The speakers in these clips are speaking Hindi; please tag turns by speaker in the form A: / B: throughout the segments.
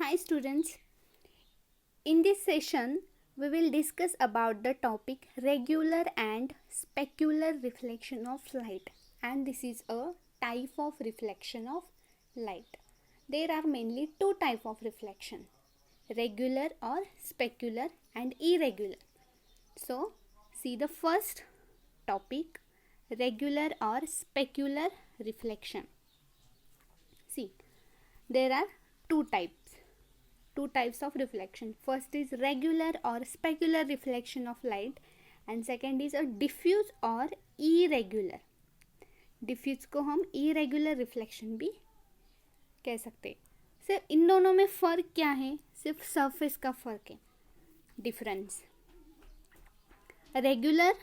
A: Hi students, in this session we will discuss about the topic regular and specular reflection of light, and this is a type of reflection of light. There are mainly two type of reflection, regular or specular and irregular. So see the first topic, regular or specular reflection. See, there are two types of reflection. First is regular or specular reflection of light and second is a diffuse और irregular. डिफ्यूज को हम irregular reflection भी कह सकते हैं. सिर्फ इन दोनों में फ़र्क क्या है? सिर्फ सरफेस का फ़र्क है, डिफरेंस. रेगुलर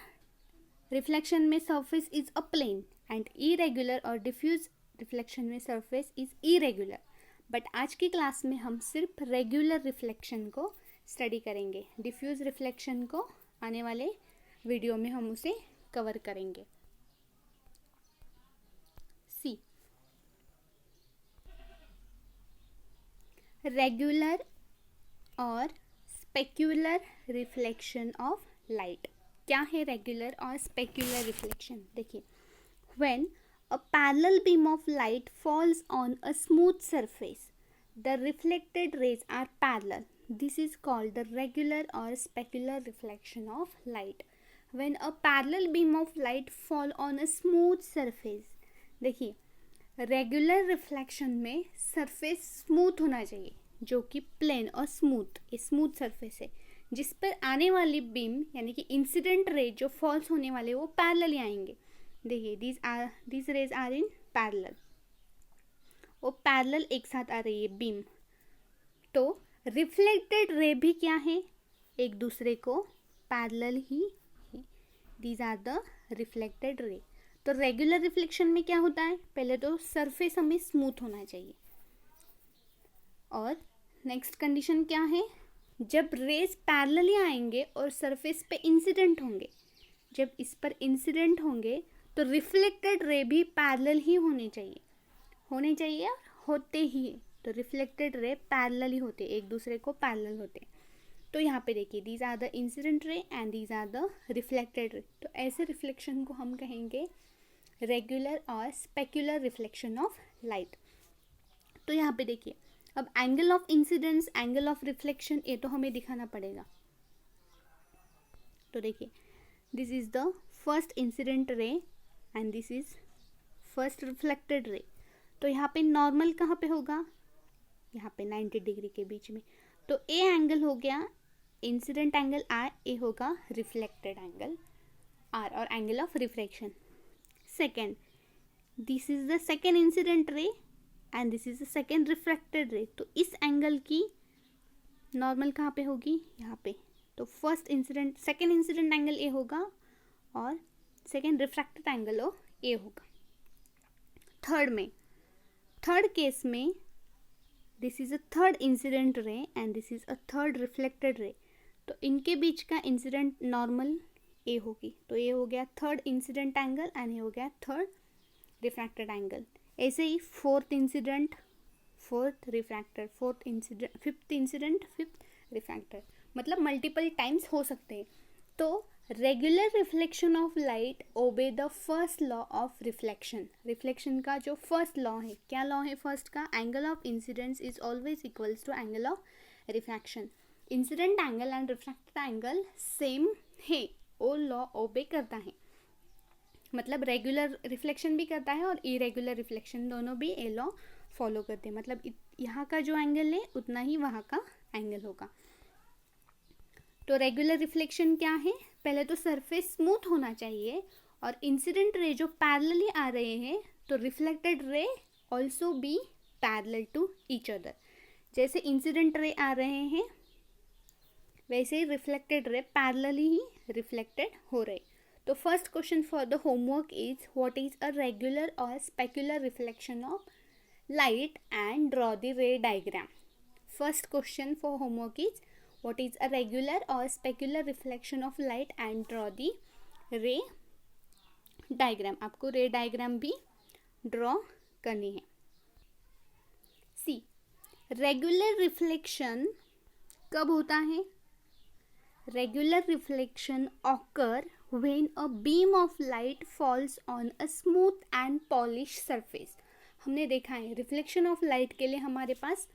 A: रिफ्लेक्शन में surface is a plane and irregular और डिफ्यूज रिफ्लेक्शन में सरफेस इज इरेगुलर. बट आज की क्लास में हम सिर्फ रेगुलर रिफ्लेक्शन को स्टडी करेंगे. डिफ्यूज रिफ्लेक्शन को आने वाले वीडियो में हम उसे कवर करेंगे. सी, रेगुलर और स्पेक्युलर रिफ्लेक्शन ऑफ लाइट. क्या है रेगुलर और स्पेक्युलर रिफ्लेक्शन? देखिए, when a parallel beam of light falls on a smooth surface, the reflected rays are parallel. This is called the regular or specular reflection of light. When a parallel beam of light fall on a smooth surface, देखिए, रेगुलर रिफ्लेक्शन में सरफेस स्मूथ होना चाहिए, जो कि प्लेन और स्मूथ सरफेस है, जिस पर आने वाली बीम यानी कि इंसिडेंट रे जो फॉल्स होने वाले वो पैरेलल आएंगे. देखिए, these rays are in parallel. वो पैरेलल एक साथ आ रही है बीम. तो रिफ्लेक्टेड रे भी क्या है? एक दूसरे को पैरेलल ही है. These are the reflected ray. तो रेगुलर रिफ्लेक्शन में क्या होता है? पहले तो सरफेस हमें स्मूथ होना चाहिए. और नेक्स्ट कंडीशन क्या है? जब रेज पैरेलली आएंगे और सरफेस पे इंसिडेंट होंगे, जब इस पर इंसिडेंट होंगे तो रिफ्लेक्टेड रे भी पैरेलल ही होने चाहिए और होते ही. तो रिफ्लेक्टेड रे पैरेलल ही होते, एक दूसरे को पैरेलल होते. तो यहाँ पे देखिए, these are the incident ray and these are the reflected ray. तो ऐसे रिफ्लेक्शन को हम कहेंगे रेगुलर और स्पेक्युलर रिफ्लेक्शन ऑफ लाइट. तो यहाँ पे देखिए, अब angle of incidence, angle of reflection, ये तो हमें दिखाना पड़ेगा. तो देखिए, this is the first incident ray and this is first reflected ray. तो यहाँ पे नॉर्मल कहाँ पे होगा? यहाँ पे 90 डिग्री के बीच में. तो ए एंगल हो गया इंसिडेंट एंगल आर, ए होगा रिफ्लेक्टेड एंगल आर और angle of refraction. Second, this is the second incident ray and this is the second refracted रे. तो इस एंगल की नॉर्मल कहाँ पे होगी? यहाँ पे. तो सेकेंड इंसिडेंट एंगल ए होगा और सेकेंड रिफ्रैक्टेड एंगल ए होगा. थर्ड केस में this is a third incident ray and this is a third reflected ray. तो इनके बीच का इंसिडेंट नॉर्मल ए होगी. तो ये हो गया थर्ड इंसिडेंट एंगल एंड ये हो गया थर्ड रिफ्रैक्टेड एंगल. ऐसे ही fourth incident, fourth refracted, fifth incident, fifth refracted, मतलब मल्टीपल टाइम्स हो सकते हैं. तो regular reflection of light obey the first law of reflection. Reflection का जो फर्स्ट लॉ है, क्या लॉ है फर्स्ट का? Angle of incidence is always equals to angle of refraction. Incident angle and refracted angle same है, वो लॉ ओबे करता है. मतलब रेगुलर रिफ्लेक्शन भी करता है और इरेगुलर रिफ्लेक्शन, दोनों भी ये लॉ फॉलो करते हैं. मतलब यहाँ का जो एंगल है उतना ही वहाँ का एंगल होगा. तो रेगुलर रिफ्लेक्शन क्या है? पहले तो सरफेस स्मूथ होना चाहिए और इंसिडेंट रे जो पैरेलली आ रहे हैं, तो reflected ray also be parallel to each other. जैसे इंसिडेंट रे आ रहे हैं वैसे ही रिफ्लेक्टेड रे पैरेलली ही रिफ्लेक्टेड हो रहे. तो first question for the homework is what is a regular और specular reflection of light and draw the ray diagram. First question for homework is what is a regular or specular reflection of light and draw the ray diagram. आपको ray diagram भी draw करनी है. See, रेगुलर रिफ्लेक्शन कब होता है? Regular reflection occur when a beam of light falls on a smooth and polish surface. हमने देखा है रिफ्लेक्शन ऑफ लाइट के लिए हमारे पास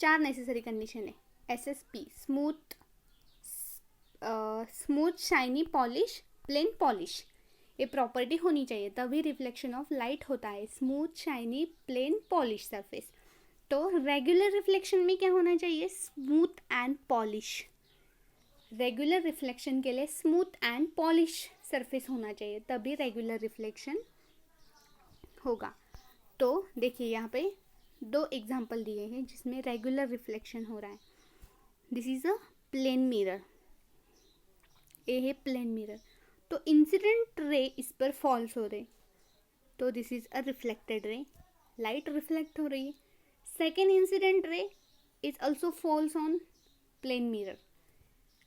A: 4 नेसेसरी कंडीशन है. SSP, smooth shiny polish plane polish, ये प्रॉपर्टी होनी चाहिए तभी रिफ्लेक्शन ऑफ लाइट होता है. Smooth shiny plane polish surface. तो रेगुलर रिफ्लेक्शन में क्या होना चाहिए? Smooth and polish. Regular reflection के लिए स्मूथ एंड पॉलिश सरफेस होना चाहिए तभी रेगुलर रिफ्लेक्शन होगा. तो देखिए यहाँ पे 2 एग्जाम्पल दिए हैं जिसमें रेगुलर रिफ्लेक्शन हो रहा है. This is a plane mirror, ये है प्लेन मिरर. तो इंसिडेंट रे इस पर फॉल्स हो रहे, तो this is a reflected ray, light reflect हो रही है. Second incident ray is also falls on plane mirror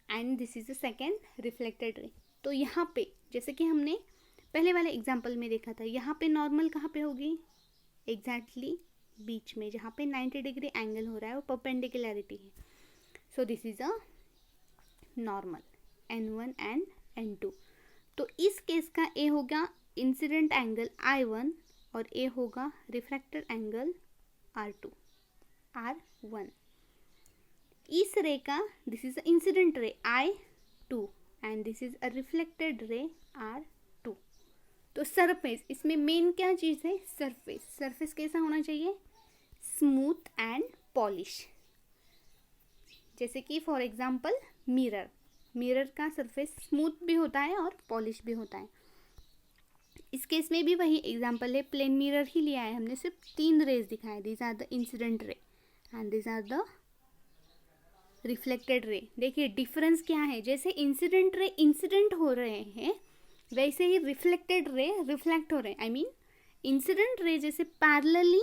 A: and this is the second reflected ray. तो यहाँ पे जैसे कि हमने पहले वाले एग्जाम्पल में देखा था, यहाँ पे नॉर्मल कहाँ पे होगी? एग्जैक्टली बीच में, जहाँ पे 90 डिग्री एंगल हो रहा है वो परपेंडिकुलरिटी है. So this is a normal N1 and N2. तो इस केस का ए होगा इंसिडेंट एंगल I1 और ए होगा रिफ्रैक्टेड एंगल R1. इस रे का this is incident ray I2 and this is a reflected रे R2. तो सरफेस, इसमें मेन क्या चीज़ है? सरफेस. सरफेस कैसा होना चाहिए? Smooth and polish. जैसे कि फॉर एग्जांपल मिरर, मिरर का सरफेस स्मूथ भी होता है और पॉलिश भी होता है. इस केस में भी वही एग्जांपल है, प्लेन मिरर ही लिया है हमने, सिर्फ 3 रेज दिखाए. These are the incident ray and these are the reflected ray. देखिए डिफरेंस क्या है? जैसे इंसिडेंट रे इंसिडेंट हो रहे हैं वैसे ही रिफ्लेक्टेड रे रिफ्लेक्ट हो रहे हैं. आई मीन इंसिडेंट रे जैसे पैरेलली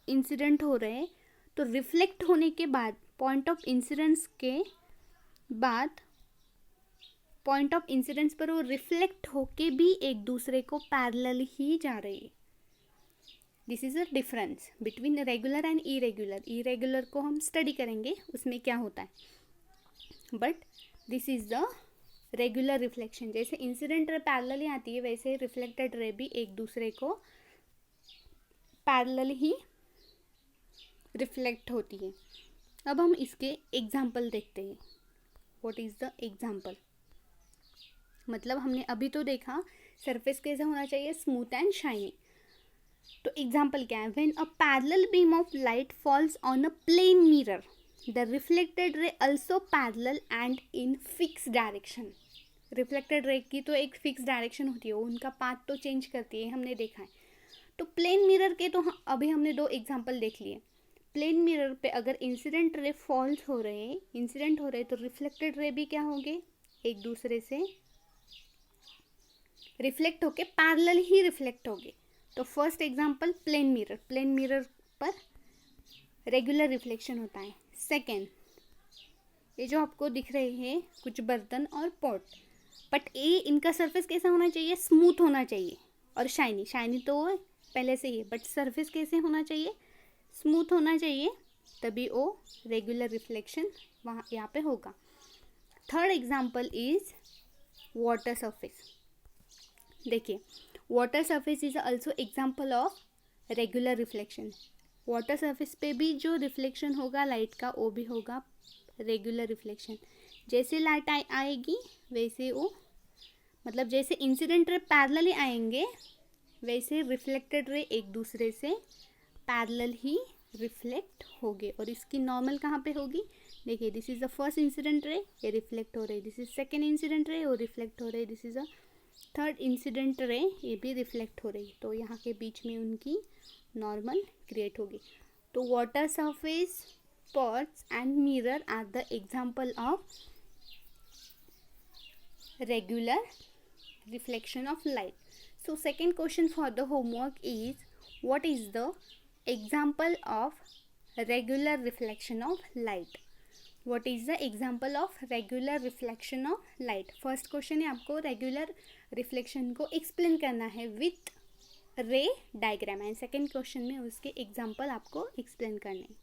A: इंसिडेंट हो रहे हैं, तो रिफ्लेक्ट होने के बाद पॉइंट ऑफ इंसिडेंस के बाद पॉइंट ऑफ इंसिडेंस पर वो रिफ्लेक्ट होके भी एक दूसरे को पैरेलल ही जा रही है. This is a difference between regular and irregular. Irregular को हम स्टडी करेंगे उसमें क्या होता है, but this is the regular reflection. जैसे इंसिडेंट रे पैरेलल ही आती है वैसे रिफ्लेक्टेड रे भी एक दूसरे को पैरेलल ही रिफ्लेक्ट होती है. अब हम इसके एग्जाम्पल देखते हैं. What is the example? मतलब हमने अभी तो देखा सरफेस कैसा होना चाहिए? Smooth and shiny. तो एग्जाम्पल क्या है? When a parallel beam of light falls on a plane mirror the reflected ray also parallel and in fix direction. Reflected ray की तो एक फिक्स डायरेक्शन होती है, उनका पाथ तो चेंज करती है, हमने देखा है. तो प्लेन मिरर के तो अभी हमने 2 एग्जाम्पल देख लिए. प्लेन मिरर पे अगर इंसिडेंट रे फॉल्स हो रहे हैं, इंसिडेंट हो रहे हैं, तो रिफ्लेक्टेड रे भी क्या होंगे? एक दूसरे से रिफ्लेक्ट होके पैरेलल ही रिफ्लेक्ट होंगे. तो first example plane mirror, plane mirror पर रेगुलर रिफ्लेक्शन होता है. सेकेंड, ये जो आपको दिख रहे हैं कुछ बर्तन और पॉट, बट ये इनका सरफेस कैसा होना चाहिए? स्मूथ होना चाहिए और शाइनी. शाइनी तो पहले से ही है, बट सरफेस कैसे होना चाहिए? स्मूथ होना चाहिए, तभी वो रेगुलर रिफ्लेक्शन वहाँ यहाँ पे होगा. Third example is water surface. देखिए water surface is also example of regular reflection. Water surface पे भी जो रिफ्लेक्शन होगा लाइट का वो भी होगा रेगुलर रिफ्लेक्शन. जैसे लाइट आएगी वैसे वो, मतलब जैसे इंसिडेंट रे पैरेलली आएंगे वैसे रिफ्लेक्टेड रे एक दूसरे से पैरेलल ही रिफ्लेक्ट होगे. और इसकी नॉर्मल कहाँ पे होगी? देखिए this is the first incident ray, ये रिफ्लेक्ट हो रही है. दिस इज सेकेंड इंसिडेंट रे, वो रिफ्लेक्ट हो रही है. This is a third incident ray, ये भी रिफ्लेक्ट हो रही है. तो यहाँ के बीच में उनकी नॉर्मल क्रिएट होगी. तो water surface, pots and mirror are the example of regular reflection of light. So second question for the homework is, what is the example of regular reflection of light? What is the example of regular reflection of light? First question है आपको regular reflection को explain करना है with रे डायग्राम एंड सेकेंड क्वेश्चन में उसके एग्जाम्पल आपको एक्सप्लेन करने हैं.